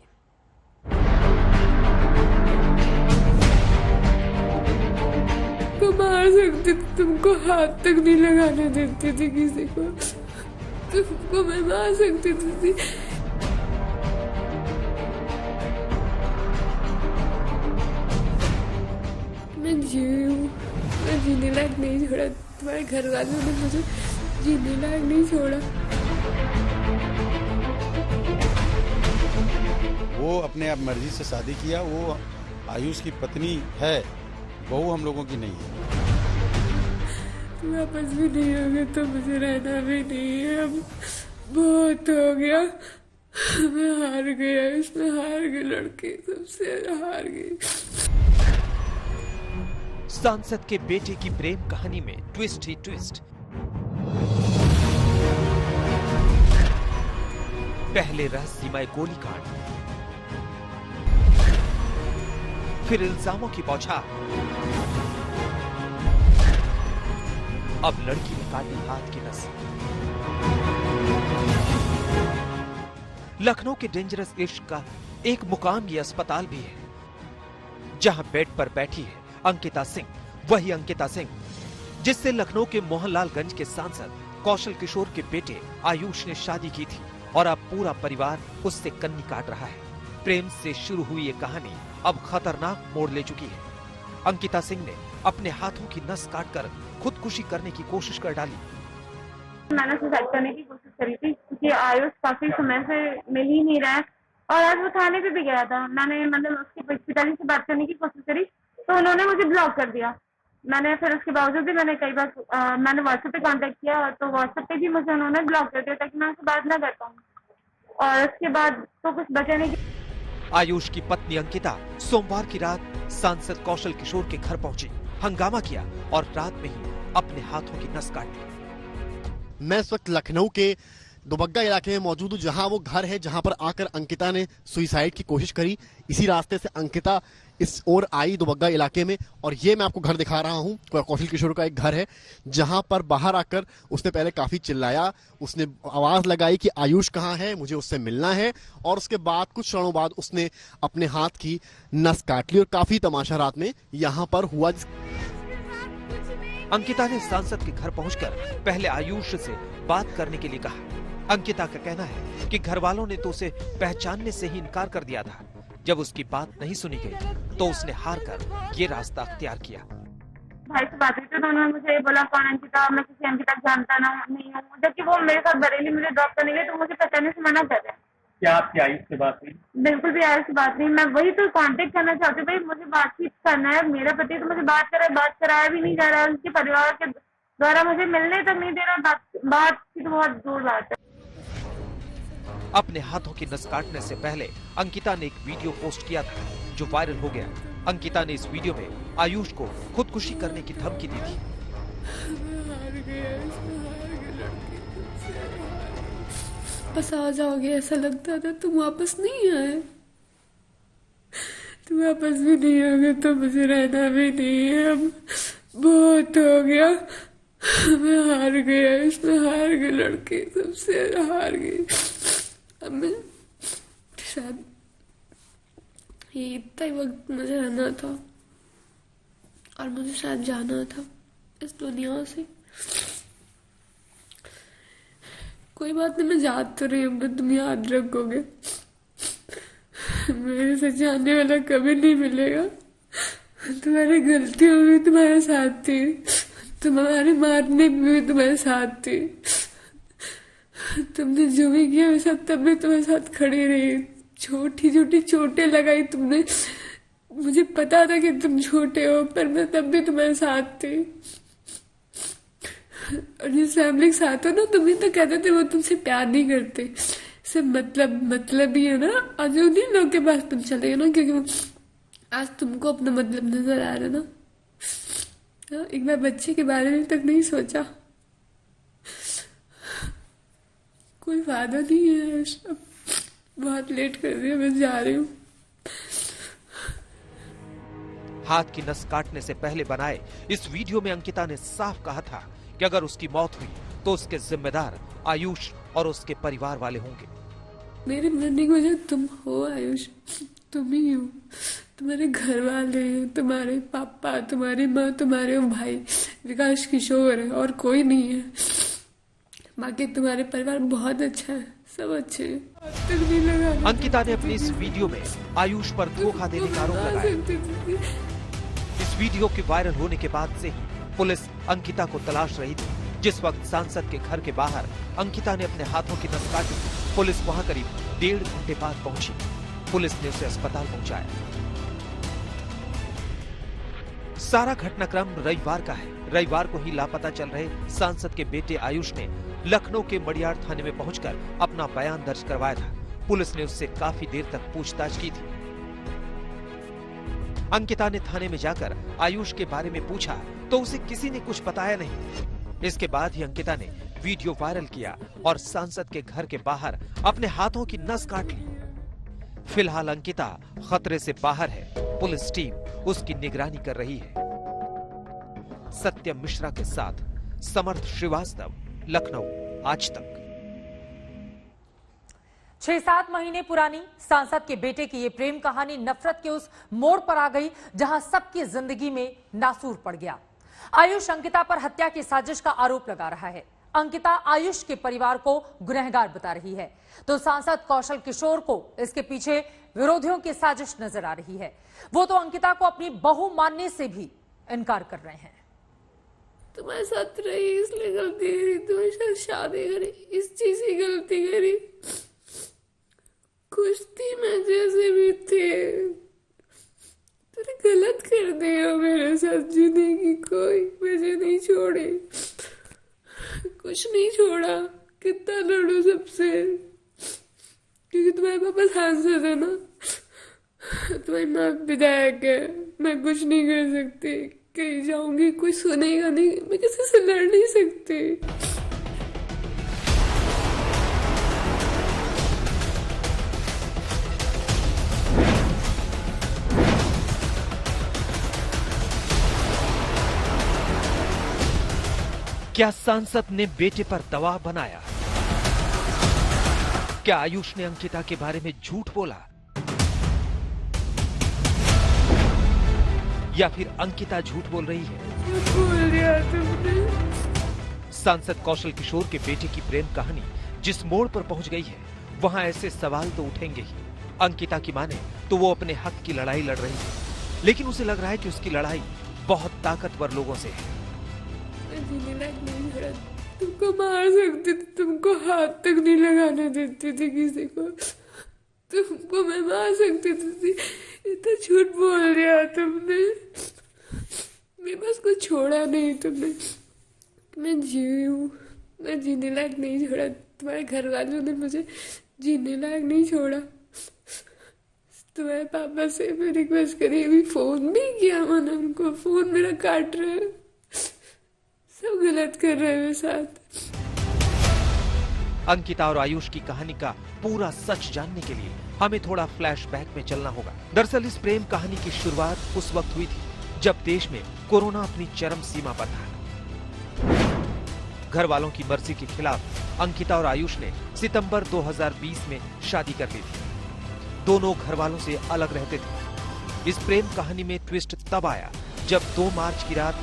मार सकती थी, तुमको हाथ तक नहीं लगाने देती थी किसी को, तुमको मैं मार सकती थी। मैं जी हूँ, मैं जीने लायक नहीं छोड़ा, तुम्हारे घर वालों ने मुझे जीने लायक नहीं छोड़ा। वो अपने आप मर्जी से शादी किया, वो आयुष की पत्नी है, बहू हम लोगों की नहीं है। तुम आपस भी नहीं होगे तो मुझे रहना भी नहीं है। अब बहुत हो गया, मैं हार गया, इसमें हार गई, लड़के सबसे हार गई। सांसद के बेटे की प्रेम कहानी में ट्विस्ट ही ट्विस्ट। पहले रहस्यमय गोलीकांड, फिर इल्जामों की बौछार, अब लड़की ने काटी हाथ की नस। लखनऊ के डेंजरस इश्क का एक मुकाम ये अस्पताल भी है, जहां बेड पर बैठी है अंकिता सिंह, वही अंकिता सिंह जिससे लखनऊ के मोहनलालगंज के सांसद कौशल किशोर के बेटे आयुष ने शादी की थी और अब पूरा परिवार उससे कन्नी काट रहा है। प्रेम से शुरू हुई ये कहानी अब खतरनाक मोड़ ले चुकी है। अंकिता सिंह ने अपने हाथों की नस काटकर खुदकुशी करने की कोशिश कर डाली। मैंने सुसाइड करने की कोशिश करी थी क्योंकि आयुष काफी समय से मिल ही नहीं रहा है और आज वो थाने पे भी गया था। मैंने मतलब उसके पिताजी से बात करने की कोशिश करी तो उन्होंने मुझे ब्लॉक कर दिया। मैंने फिर उसके बावजूद भी मैंने कई बार मैंने व्हाट्सएप पे कांटेक्ट किया तो व्हाट्सएप पे भी मुझे उन्होंने ब्लॉक कर दिया ताकि मैं उससे बात ना कर पाऊँ और उसके बाद तो कुछ बचा नहीं। आयुष की पत्नी अंकिता सोमवार की रात सांसद कौशल किशोर के घर पहुंची, हंगामा किया और रात में ही अपने हाथों की नस काट ली। मैं इस वक्त लखनऊ के दुबग्गा इलाके में मौजूद हूँ, जहां वो घर है जहां पर आकर अंकिता ने सुसाइड की कोशिश करी। इसी रास्ते से अंकिता इस ओर आई दुबग्गा इलाके में और ये मैं आपको घर दिखा रहा हूँ। कौशल किशोर का एक घर है जहां पर बाहर आकर उसने पहले काफी चिल्लाया, उसने आवाज लगाई कि आयुष कहाँ है, मुझे उससे मिलना है और उसके बाद कुछ क्षणों बाद उसने अपने हाथ की नस काट ली और काफी तमाशा रात में यहाँ पर हुआ। अंकिता ने सांसद के घर पहुंचकर पहले आयुष से बात करने के लिए कहा। अंकिता का कहना है कि घर वालों ने तो उसे पहचानने से ही इनकार कर दिया था। जब उसकी बात नहीं सुनी गई तो उसने हार कर ये रास्ता अख्तियार किया। भाई से बात हुई तो उन्होंने मुझे बोला कौन अंकिता, मैं किसी अंकिता जानता नहीं हूँ, जबकि वो मेरे साथ बरेली मुझे ड्रॉप करने गए तो मुझे पहचानने से मना कर रहे हैं। क्या आपकी आयुष से बात हुई? बिल्कुल भी आयुष से बात नहीं। मैं वही तो कांटेक्ट करना चाहती हूँ, भाई मुझे बातचीत करना है। मेरा पति तो मुझे बात कराया भी नहीं जा रहा है, उनके परिवार के द्वारा मुझे मिलने तक नहीं दे रहा। बात की तो बहुत दूर बात है। अपने हाथों की नस काटने से पहले अंकिता ने एक वीडियो पोस्ट किया था जो वायरल हो गया। अंकिता ने इस वीडियो में आयुष को खुदकुशी करने की धमकी दी थी। बस आ जाओगे ऐसा लगता था, तुम वापस नहीं आए, तुम वापस भी नहीं आओगे तो मुझे रहना भी नहीं है। अब बहुत हो गया, मैं हार गया, इसमें हार गए, लड़के सबसे हार गई। अब मैं शायद ये इतना ही वक्त मुझे रहना था और मुझे शायद जाना था इस दुनिया से। कोई बात नहीं, मैं याद तो रही हूँ, तुम याद रखोगे। मेरे से जानने वाला कभी नहीं मिलेगा। तुम्हारी गलतियों में भी तुम्हारे साथ थी, तुम्हारे मारने में भी तुम्हारे साथ थी, तुमने जो भी किया मेरे साथ तब भी तुम्हारे साथ खड़ी रही। छोटी छोटी चोटें लगाई तुमने, मुझे पता था कि तुम छोटे हो पर मैं तब भी तुम्हारे साथ थी। और जिस फैमिली के साथ हो ना, तुम ही तो कहते थे वो तुमसे प्यार नहीं करते, सब मतलब ही है ना। आज उन्हीं लोग के पास तुम चले गए ना, क्योंकि आज तुमको अपना मतलब नजर आ रहा ना। एक बार बच्चे के बारे में तक नहीं सोचा। कोई फायदा नहीं है, सब बहुत लेट कर रही है, मैं जा रही हूँ। हाथ की नस काटने से पहले बनाए इस वीडियो में अंकिता ने साफ कहा था कि अगर उसकी मौत हुई तो उसके जिम्मेदार आयुष और उसके परिवार वाले होंगे। मेरे मरने की वजह तुम हो आयुष, तुम ही हो। तुम्हारे घर वाले, तुम्हारे पापा, तुम्हारी माँ, तुम्हारे भाई विकास किशोर है, और कोई नहीं है। बाकी तुम्हारे परिवार बहुत अच्छा है, सब अच्छे हैं। अंकिता ने अपनी इस वीडियो में आयुष पर धोखा देने का आरोप लगाया। इस वीडियो के वायरल होने के बाद से ही पुलिस अंकिता को तलाश रही थी। जिस वक्त सांसद के घर के बाहर अंकिता ने अपने हाथों की नस काटी, पुलिस वहां करीब 1.5 घंटे बाद पहुंची। पुलिस ने उसे अस्पताल पहुंचाया। सारा घटनाक्रम रविवार का है। रविवार को ही लापता चल रहे सांसद के बेटे आयुष ने लखनऊ के मडियार थाने में पहुंचकर अपना बयान दर्ज करवाया था। पुलिस ने उससे काफी देर तक पूछताछ की थी। अंकिता ने थाने में जाकर आयुष के बारे में पूछा तो उसे किसी ने कुछ बताया नहीं। इसके बाद ही अंकिता ने वीडियो वायरल किया और सांसद के घर के बाहर अपने हाथों की नस काट ली। फिलहाल अंकिता खतरे से बाहर है। पुलिस टीम उसकी निगरानी कर रही है। सत्यम मिश्रा के साथ समर्थ श्रीवास्तव, लखनऊ, आज तक। 6-7 महीने पुरानी सांसद के बेटे की ये प्रेम कहानी नफरत के उस मोड़ पर आ गई जहां सबकी जिंदगी में नासूर पड़ गया। आयुष अंकिता पर हत्या की साजिश का आरोप लगा रहा है। अंकिता आयुष के परिवार को गुनहगार बता रही है, तो सांसद कौशल किशोर को इसके पीछे विरोधियों की साजिश नजर आ रही है। वो तो अंकिता को अपनी बहू मानने से भी इनकार कर रहे हैं। तुम्हारे साथ रही इसलिए गलती करी, तुम्हारे साथ शादी करी इस चीज की गलती करी। खुश थी मैं जैसे भी थे, तूने गलत कर दिया मेरे साथ। जीने की कोई वजह नहीं छोड़ी, कुछ नहीं छोड़ा। कितना लड़ू सबसे, क्योंकि तुम्हारे पापा सांसद है ना, तुम्हारी माँ विधायक है। मैं कुछ नहीं कर सकती, कहीं जाऊंगी कोई सुनेगा नहीं, मैं किसी से लड़ नहीं सकती। क्या सांसद ने बेटे पर दबाव बनाया? क्या आयुष ने अंकिता के बारे में झूठ बोला, या फिर अंकिता झूठ बोल रही है? बोल दिया तुमने। सांसद कौशल किशोर के बेटे की प्रेम कहानी जिस मोड़ पर पहुंच गई है, वहां ऐसे सवाल तो उठेंगे ही। अंकिता की माने तो वो अपने हक की लड़ाई लड़ रही है, लेकिन उसे लग रहा है कि उसकी लड़ाई बहुत ताकतवर लोगों से है। तुमको मार सकती थी, तुमको हाथ तक नहीं लगाने देती थी किसी को। तुमको मैं मार सकती थी, इतना झूठ बोल दिया तुमने। मेरे पास कुछ छोड़ा नहीं तुमने। मैं जी हूँ, मैं जीने लायक नहीं छोड़ा। तुम्हारे घर वालों ने मुझे जीने लायक नहीं छोड़ा। तुम्हारे पापा से भी रिक्वेस्ट करी, अभी फोन भी किया मैंने उनको, फोन मेरा काट रहे हैं, सब गलत कर रहे हैं साथ। अंकिता और आयुष की कहानी का पूरा सच जानने के लिए हमें थोड़ा फ्लैशबैक में चलना होगा। दरअसल इस प्रेम कहानी की शुरुआत उस वक्त हुई थी जब देश में कोरोना अपनी चरम सीमा पर था। घर वालों की मर्जी के खिलाफ अंकिता और आयुष ने सितंबर 2020 में शादी कर ली थी। दोनों घर वालों से अलग रहते थे। इस प्रेम कहानी में ट्विस्ट तब आया जब 2 मार्च की रात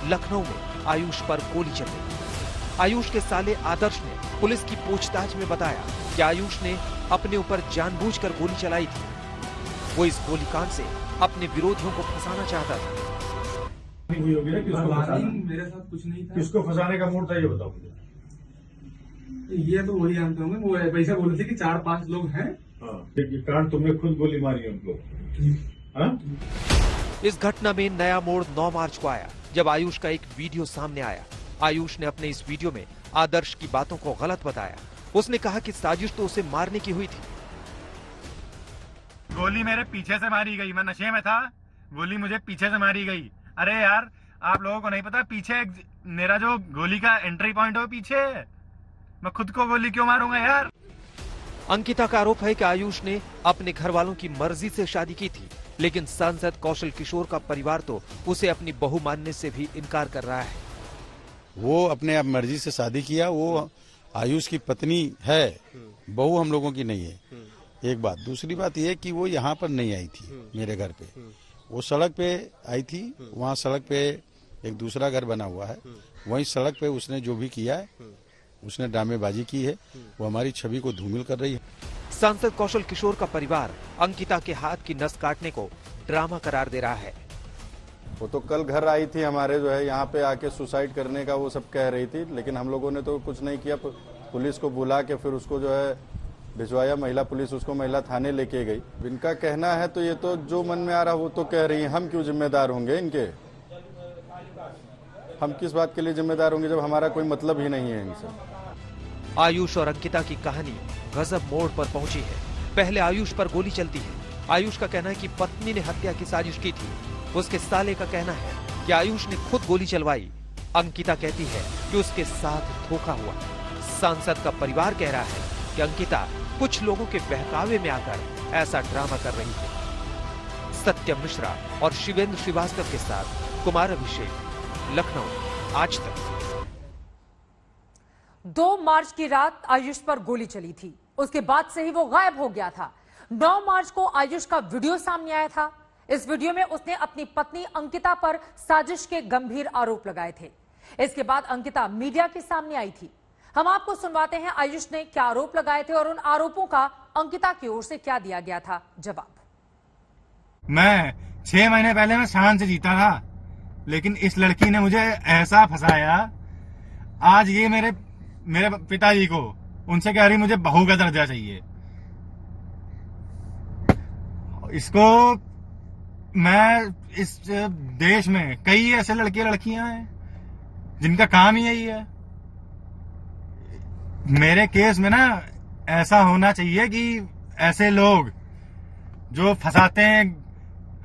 लखनऊ में आयुष पर गोली चल गई। आयुष के साले आदर्श ने पुलिस की पूछताछ में बताया कि आयुष ने अपने ऊपर जानबूझकर गोली चलाई थी। वो इस गोलीकांड से अपने विरोधियों को फंसाना चाहता था। मेरे साथ कुछ नहीं था। किसको फंसाने का मूड था ये बताओ मुझे। ये तो वही जानते होंगे, वो वैसे बोले थे कि 4-5 लोग हैं। कांड तुमने खुद गोली मारी उनको। इस घटना में नया मोड़ 9 मार्च को आया जब आयुष का एक वीडियो सामने आया आयुष ने अपने इस वीडियो में आदर्श की बातों को गलत बताया। उसने कहा कि साजिश तो उसे मारने की हुई थी। गोली मेरे पीछे से मारी गई, मैं नशे में था, गोली मुझे पीछे से मारी गई। अरे यार, आप लोगों को नहीं पता पीछे मेरा जो गोली का एंट्री पॉइंट है वो पीछे है, मैं खुद को गोली क्यों मारूंगा यार। अंकिता का आरोप है कि आयुष ने अपने घर वालों की मर्जी से शादी की थी, लेकिन सांसद कौशल किशोर का परिवार तो उसे अपनी बहू मानने से भी इनकार कर रहा है। वो अपने आप मर्जी से शादी किया, वो आयुष की पत्नी है, बहू हम लोगों की नहीं है। एक बात। दूसरी बात यह कि वो यहाँ पर नहीं आई थी मेरे घर पे, वो सड़क पे आई थी। वहाँ सड़क पे एक दूसरा घर बना हुआ है, वहीं सड़क पे उसने जो भी किया है, उसने ड्रामेबाजी की है, वो हमारी छवि को धूमिल कर रही है। सांसद कौशल किशोर का परिवार अंकिता के हाथ की नस काटने को ड्रामा करार दे रहा है। वो तो कल घर आई थी हमारे, जो है यहाँ पे आके सुसाइड करने का वो सब कह रही थी, लेकिन हम लोगों ने तो कुछ नहीं किया। पुलिस को बुला के फिर उसको जो है भिजवाया, महिला पुलिस उसको महिला थाने लेके गई। इनका कहना है तो ये तो जो मन में आ रहा वो तो कह रही है, हम क्यों जिम्मेदार होंगे इनके? हम किस बात के लिए जिम्मेदार होंगे जब हमारा कोई मतलब ही नहीं है इनसे। आयुष और अंकिता की कहानी गजब मोड़ पर पहुंची है। पहले आयुष पर गोली चलती है। आयुष का कहना है कि पत्नी ने हत्या की साजिश की थी। उसके साले का कहना है कि आयुष ने खुद गोली चलवाई। अंकिता कहती है कि उसके साथ धोखा हुआ। सांसद का परिवार कह रहा है कि अंकिता कुछ लोगों के बहकावे में आकर ऐसा ड्रामा कर रही है। सत्यम मिश्रा और शिवेंद्र श्रीवास्तव के साथ कुमार अभिषेक, लखनऊ, आज तक। 2 मार्च की रात आयुष पर गोली चली थी, उसके बाद से ही वो गायब हो गया था। 9 मार्च को आयुष का वीडियो सामने आया था। इस वीडियो में उसने अपनी पत्नी अंकिता पर साजिश के गंभीर आरोप लगाए थे। इसके बाद अंकिता मीडिया के सामने आई थी। हम आपको सुनवाते हैं आयुष ने क्या आरोप लगाए थे और उन आरोपों का अंकिता की ओर से क्या दिया गया था जवाब। मैं 6 महीने पहले मैं शान से जीता था, लेकिन इस लड़की ने मुझे ऐसा फंसाया। आज ये मेरे पिताजी को उनसे कह रही मुझे बहू का दर्जा चाहिए। इसको मैं इस देश में कई ऐसे लड़कियां हैं जिनका काम ही यही है। मेरे केस में ना ऐसा होना चाहिए कि ऐसे लोग जो फंसाते हैं,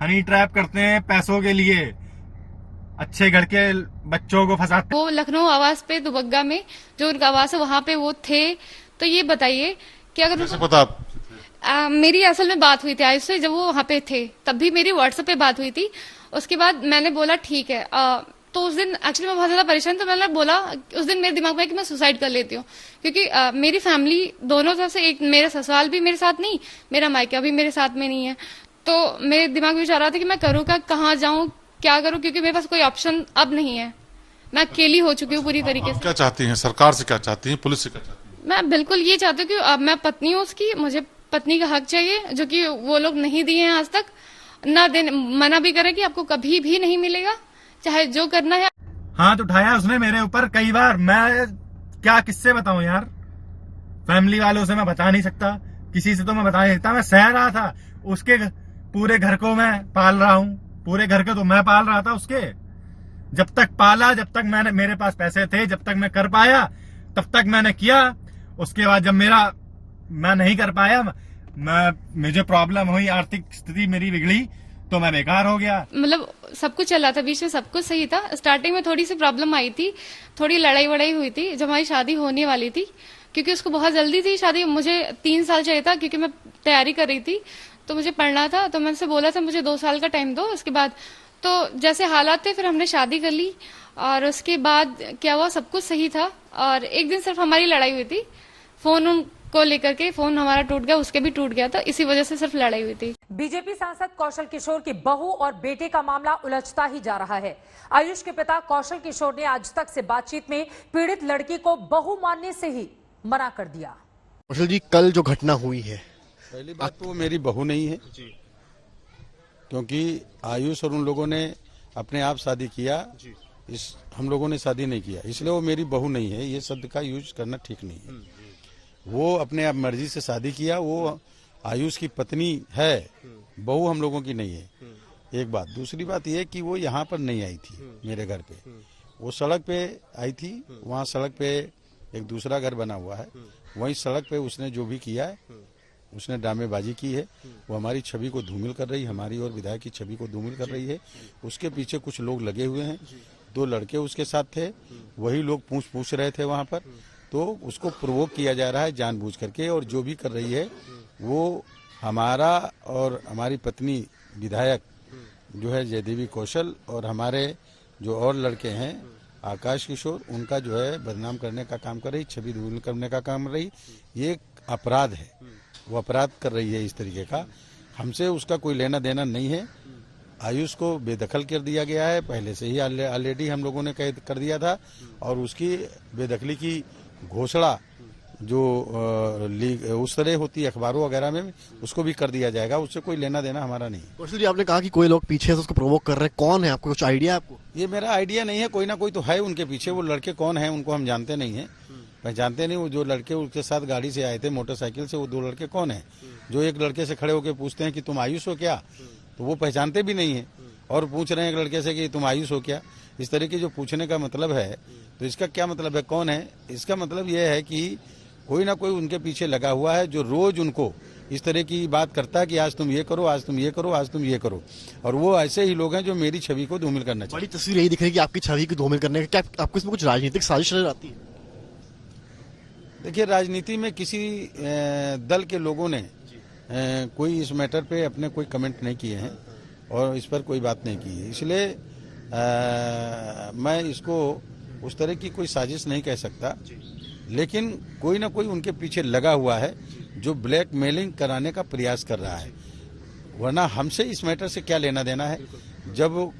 हनी ट्रैप करते हैं पैसों के लिए, अच्छे घर के बच्चों को फंसाते। वो लखनऊ आवास पे दुबग्गा में जो उनका आवास है वहाँ पे वो थे। तो ये बताइए कि अगर कैसे पता? मेरी असल में बात हुई थी आयुष से, जब वो वहाँ पे थे तब भी मेरी व्हाट्सएप पे बात हुई थी। उसके बाद मैंने बोला ठीक है। तो उस दिन एक्चुअली मैं बहुत ज्यादा परेशान, तो मैंने बोला उस दिन मेरे दिमाग में कि मैं सुसाइड कर लेती हूँ, क्योंकि मेरी फैमिली दोनों तरफ से, एक मेरे ससुराल भी मेरे साथ नहीं, मेरा मायका भी मेरे साथ में नहीं है। तो मेरे दिमाग में विचार रहा था कि मैं करूँ क्या, कहाँ जाऊँ, क्या करूँ, क्योंकि मेरे पास कोई ऑप्शन अब नहीं है। मैं अकेली हो चुकी हूँ पूरी तरीके से। क्या चाहती हैं? सरकार से क्या चाहती हैं? पुलिस से क्या चाहती हैं? मैं बिल्कुल ये चाहती हूँ कि अब मैं पत्नी हूँ उसकी, मुझे पत्नी का हक चाहिए, जो कि वो लोग नहीं दिए हैं आज तक। ना देने, मना भी करे कि आपको कभी भी नहीं मिलेगा, चाहे जो करना है। हाथ उठाया उसने मेरे ऊपर कई बार। मैं क्या किससे बताऊं यार, फैमिली वालों से मैं बता नहीं सकता, किसी से तो मैं बता नहीं सकता। मैं सह रहा था, उसके पूरे घर को मैं पाल रहा हूँ, पूरे घर को तो मैं पाल रहा था उसके। जब तक पाला, जब तक मैंने, मेरे पास पैसे थे, जब तक मैं कर पाया तब तक मैंने किया। उसके बाद जब मैं नहीं कर पाया, मुझे प्रॉब्लम हुई, आर्थिक स्थिति मेरी बिगड़ी, तो मैं बेकार हो गया। मतलब सब कुछ चला था, बीच में सब कुछ सही था। स्टार्टिंग में थोड़ी सी प्रॉब्लम आई थी, थोड़ी लड़ाई वड़ाई हुई थी जब हमारी शादी होने वाली थी, क्योंकि उसको बहुत जल्दी थी शादी। मुझे 3 साल चाहिए था, क्योंकि मैं तैयारी कर रही थी, तो मुझे पढ़ना था। तो मैंने बोला था मुझे 2 साल का टाइम दो। उसके बाद तो जैसे हालात थे, फिर हमने शादी कर ली। और उसके बाद क्या हुआ, सब कुछ सही था। और एक दिन सिर्फ हमारी लड़ाई हुई थी, फोन को लेकर के। फोन हमारा टूट गया, उसके भी टूट गया था, इसी वजह से सिर्फ लड़ाई हुई थी। बीजेपी सांसद कौशल किशोर की बहू और बेटे का मामला उलझता ही जा रहा है। आयुष के पिता कौशल किशोर ने आज तक से बातचीत में पीड़ित लड़की को बहू मानने से ही मना कर दिया। कौशल जी, कल जो घटना हुई है, पहली बात तो वो मेरी बहू नहीं है, क्योंकि आयुष और उन लोगों ने अपने आप शादी किया, हम लोगों ने शादी नहीं किया, इसलिए वो मेरी बहू नहीं है। ये शब्द का यूज करना ठीक नहीं है। वो अपने आप मर्जी से शादी किया, वो आयुष की पत्नी है, बहू हम लोगों की नहीं है। एक बात। दूसरी बात यह कि वो यहाँ पर नहीं आई थी मेरे घर पे, वो सड़क पे आई थी, वहाँ सड़क पे एक दूसरा घर बना हुआ है, वहीं सड़क पे उसने जो भी किया है, उसने ड्रामेबाजी की है। वो हमारी छवि को धूमिल कर रही है, हमारी और विधायक की छवि को धूमिल कर रही है। उसके पीछे कुछ लोग लगे हुए हैं, 2 लड़के उसके साथ थे, वही लोग पूछ रहे थे वहाँ पर, तो उसको प्रोवोक किया जा रहा है जानबूझ करके। और जो भी कर रही है वो हमारा और हमारी पत्नी विधायक जो है जयदेवी कौशल और हमारे जो और लड़के हैं आकाश किशोर, उनका जो है बदनाम करने का काम कर रही, छवि धूमिल करने का काम कर रही। ये एक अपराध है, वो अपराध कर रही है इस तरीके का। हमसे उसका कोई लेना देना नहीं है। आयुष को बेदखल कर दिया गया है, पहले से ही ऑलरेडी हम लोगों ने कर दिया था, और उसकी बेदखली की घोषणा जो उस तरह होती है अखबारों वगैरह में, उसको भी कर दिया जाएगा। उससे कोई लेना देना हमारा नहीं। कौशल जी, आपने कहा कि कोई लोग पीछे से उसको प्रोवोक कर रहे हैं, कौन है? आपको कुछ आइडिया? आपको ये मेरा आइडिया नहीं है, कोई ना कोई तो है उनके पीछे। वो लड़के कौन है उनको हम जानते नहीं है, पहचानते नहीं। वो जो लड़के उसके साथ गाड़ी से आए थे मोटरसाइकिल से, वो 2 लड़के कौन है? जो एक लड़के से खड़े होकर पूछते हैं कि तुम आयुष हो क्या, तो वो पहचानते भी नहीं है, और पूछ रहे हैं एक लड़के से कि तुम आयुष हो क्या। इस तरह के जो पूछने का मतलब है, तो इसका क्या मतलब है, कौन है? इसका मतलब यह है कि कोई ना कोई उनके पीछे लगा हुआ है, जो रोज उनको इस तरह की बात करता है कि आज तुम ये करो, आज तुम ये करो, आज तुम ये करो। और वो ऐसे ही लोग हैं जो मेरी छवि को धूमिल करना चाहिए। बड़ी तस्वीर यही दिख रही है कि आपकी छवि को धूमिल करने का, क्या आपको इसमें कुछ राजनीतिक साजिश नजर आती है? देखिए, राजनीति में किसी दल के लोगों ने कोई इस मैटर पे अपने कोई कमेंट नहीं किए हैं और इस पर कोई बात नहीं की है, इसलिए मैं इसको उस तरह की कोई साजिश नहीं कह सकता। लेकिन कोई ना कोई उनके पीछे लगा हुआ है जो ब्लैकमेलिंग कराने का प्रयास कर रहा है, वरना हमसे इस मैटर से क्या लेना देना है। जब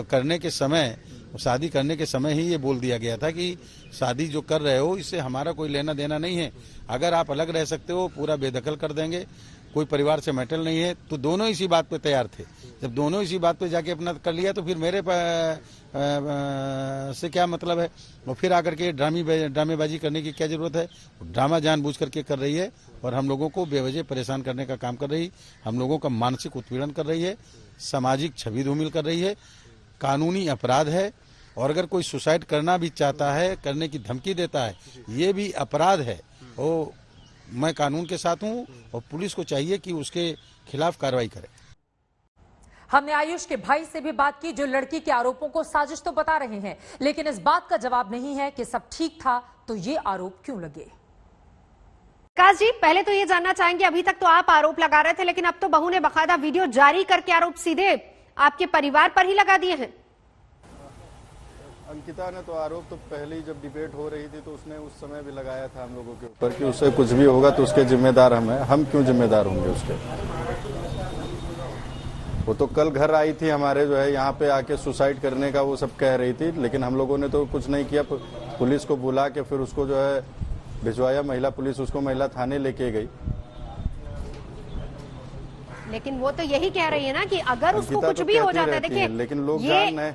करने के समय, शादी करने के समय ही ये बोल दिया गया था कि शादी जो कर रहे हो इससे हमारा कोई लेना देना नहीं है, अगर आप अलग रह सकते हो पूरा बेदखल कर देंगे, कोई परिवार से मैटर नहीं है। तो दोनों इसी बात पे तैयार थे। जब दोनों इसी बात पे जाके अपना कर लिया, तो फिर मेरे से क्या मतलब है? और फिर आकर के ड्रामेबाजी करने की क्या जरूरत है? ड्रामा जानबूझ करके कर रही है और हम लोगों को बेवजह परेशान करने का काम कर रही, हम लोगों का मानसिक उत्पीड़न कर रही है, सामाजिक छवि धूमिल कर रही है। कानूनी अपराध है, और अगर कोई सुसाइड करना भी चाहता है, करने की धमकी देता है, ये भी अपराध है। और मैं कानून के साथ हूं और पुलिस को चाहिए कि उसके खिलाफ कार्रवाई करे। हमने आयुष के भाई से भी बात की, जो लड़की के आरोपों को साजिश तो बता रहे हैं, लेकिन इस बात का जवाब नहीं है कि सब ठीक था तो ये आरोप क्यों लगे। विकास जी, पहले तो ये जानना चाहेंगे, अभी तक तो आप आरोप लगा रहे थे, लेकिन अब तो बहू ने बकायदा वीडियो जारी करके आरोप सीधे आपके परिवार पर ही लगा दिए हैं। अंकिता ने तो आरोप तो पहले ही जब डिबेट हो रही थी तो उसने उस समय भी लगाया था हम लोगों के ऊपर कि उससे कुछ भी होगा तो उसके जिम्मेदार हम हैं। हम क्यों जिम्मेदार होंगे उसके? वो तो कल घर आई थी हमारे, जो है यहाँ पे आके सुसाइड करने का वो सब कह रही थी, लेकिन हम लोगों ने तो कुछ नहीं किया। पुलिस को बुला के फिर उसको जो है भिजवाया, महिला पुलिस उसको महिला थाने लेके गई। लेकिन वो तो यही कह रही है ना कि अगर उसको कुछ भी हो जाता है, देखिए, लेकिन लोग जान रहे।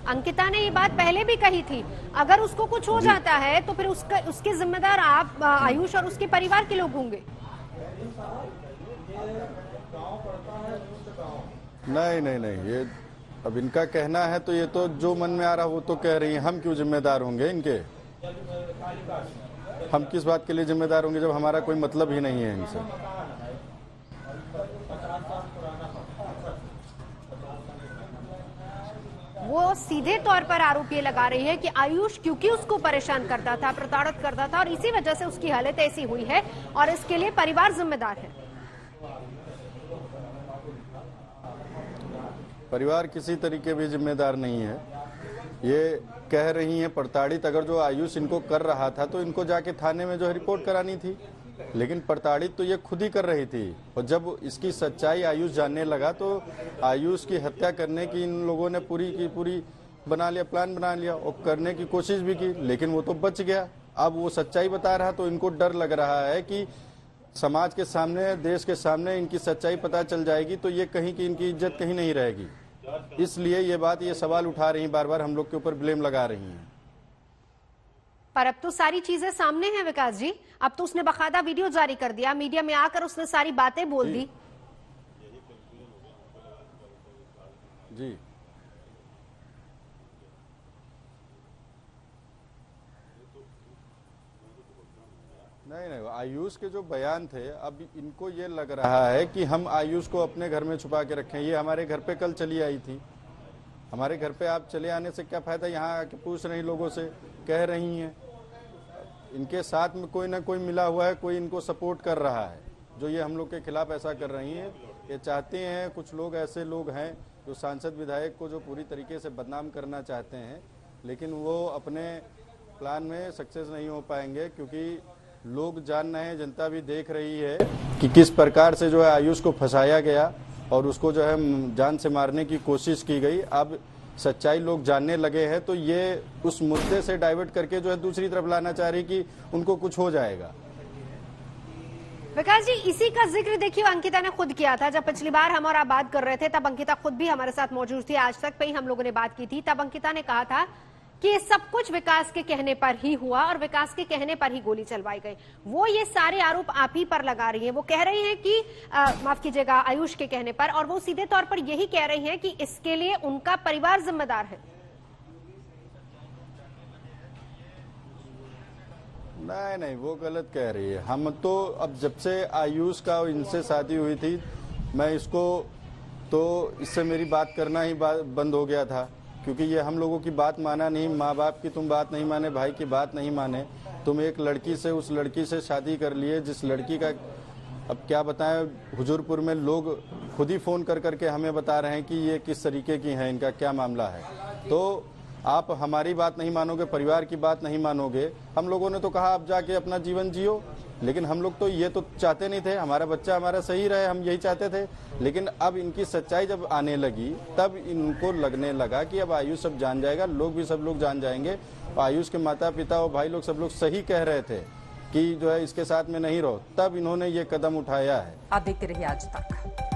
अंकिता ने ये बात पहले भी कही थी, अगर उसको कुछ हो जाता है तो फिर उसके जिम्मेदार आप, आयुष और उसके परिवार के लोग होंगे। नहीं नहीं नहीं, ये अब इनका कहना है तो ये तो जो मन में आ रहा वो तो कह रही है। हम क्यों जिम्मेदार होंगे इनके? हम किस बात के लिए जिम्मेदार होंगे जब हमारा कोई मतलब ही नहीं है इनसे? वो सीधे तौर पर आरोप ये लगा रही है कि आयुष क्योंकि उसको परेशान करता था, प्रताड़ित करता था, और इसी वजह से उसकी हालत ऐसी हुई है और इसके लिए परिवार जिम्मेदार है। परिवार किसी तरीके भी जिम्मेदार नहीं है। ये कह रही हैं प्रताड़ित, अगर जो आयुष इनको कर रहा था तो इनको जाके थाने में जो है रिपोर्ट करानी थी, लेकिन प्रताड़ित तो ये खुद ही कर रही थी। और जब इसकी सच्चाई आयुष जानने लगा तो आयुष की हत्या करने की इन लोगों ने पूरी की पूरी बना लिया, प्लान बना लिया और करने की कोशिश भी की, लेकिन वो तो बच गया। अब वो सच्चाई बता रहा तो इनको डर लग रहा है कि समाज के सामने, देश के सामने इनकी सच्चाई पता चल जाएगी तो ये कहीं की इनकी इज्जत कहीं नहीं रहेगी। इसलिए ये सवाल उठा रही, बार बार हम लोग के ऊपर ब्लेम लगा रही हैं। पर अब तो सारी चीजें सामने हैं विकास जी, अब तो उसने बकायदा वीडियो जारी कर दिया, मीडिया में आकर उसने सारी बातें बोल दी। जी नहीं, आयुष के जो बयान थे, अब इनको ये लग रहा है कि हम आयुष को अपने घर में छुपा के रखें। ये हमारे घर पे कल चली आई थी, हमारे घर पे आप चले आने से क्या फायदा, यहाँ आके पूछ रही लोगों से, कह रही हैं। इनके साथ में कोई ना कोई मिला हुआ है, कोई इनको सपोर्ट कर रहा है, जो ये हम लोग के खिलाफ ऐसा कर रही हैं। ये चाहते हैं, कुछ लोग ऐसे लोग हैं जो सांसद विधायक को जो पूरी तरीके से बदनाम करना चाहते हैं, लेकिन वो अपने प्लान में सक्सेस नहीं हो पाएंगे, क्योंकि लोग जान रहे हैं, जनता भी देख रही है कि किस प्रकार से जो है आयुष को फंसाया गया और उसको जो है जान से मारने की कोशिश की गई। अब सच्चाई लोग जानने लगे हैं, तो ये उस मुद्दे से डाइवर्ट करके जो है दूसरी तरफ लाना चाह रही कि उनको कुछ हो जाएगा। विकास जी, इसी का जिक्र देखिए अंकिता ने खुद किया था। जब पिछली बार हम और आप बात कर रहे थे, तब अंकिता खुद भी हमारे साथ मौजूद थी। आज तक पे ही हम लोगों ने बात की थी। तब अंकिता ने कहा था कि ये सब कुछ विकास के कहने पर ही हुआ और विकास के कहने पर ही गोली चलवाई गई। वो ये सारे आरोप आप ही पर लगा रही हैं। वो कह रही हैं कि माफ कीजिएगा, आयुष के कहने पर, और वो सीधे तौर पर यही कह रही हैं कि इसके लिए उनका परिवार जिम्मेदार है। नहीं, वो गलत कह रही है। हम तो अब जब से आयुष का इनसे शादी हुई थी, मैं इसको तो इससे मेरी बात करना ही बंद हो गया था, क्योंकि ये हम लोगों की बात माना नहीं। माँ बाप की तुम बात नहीं माने, भाई की बात नहीं माने, तुम एक लड़की से, उस लड़की से शादी कर लिए, जिस लड़की का अब क्या बताएं, हुजूरपुर में लोग खुद ही फोन कर करके हमें बता रहे हैं कि ये किस तरीके की है, इनका क्या मामला है। तो आप हमारी बात नहीं मानोगे, परिवार की बात नहीं मानोगे। हम लोगों ने तो कहा आप जाके अपना जीवन जियो, लेकिन हम लोग तो ये तो चाहते नहीं थे, हमारा बच्चा हमारा सही रहे, हम यही चाहते थे। लेकिन अब इनकी सच्चाई जब आने लगी, तब इनको लगने लगा कि अब आयुष सब जान जाएगा, लोग भी सब लोग जान जाएंगे। आयुष के माता पिता और भाई लोग सब लोग सही कह रहे थे कि जो है इसके साथ में नहीं रहो, तब इन्होंने ये कदम उठाया है। आप देखते रहिए आज तक।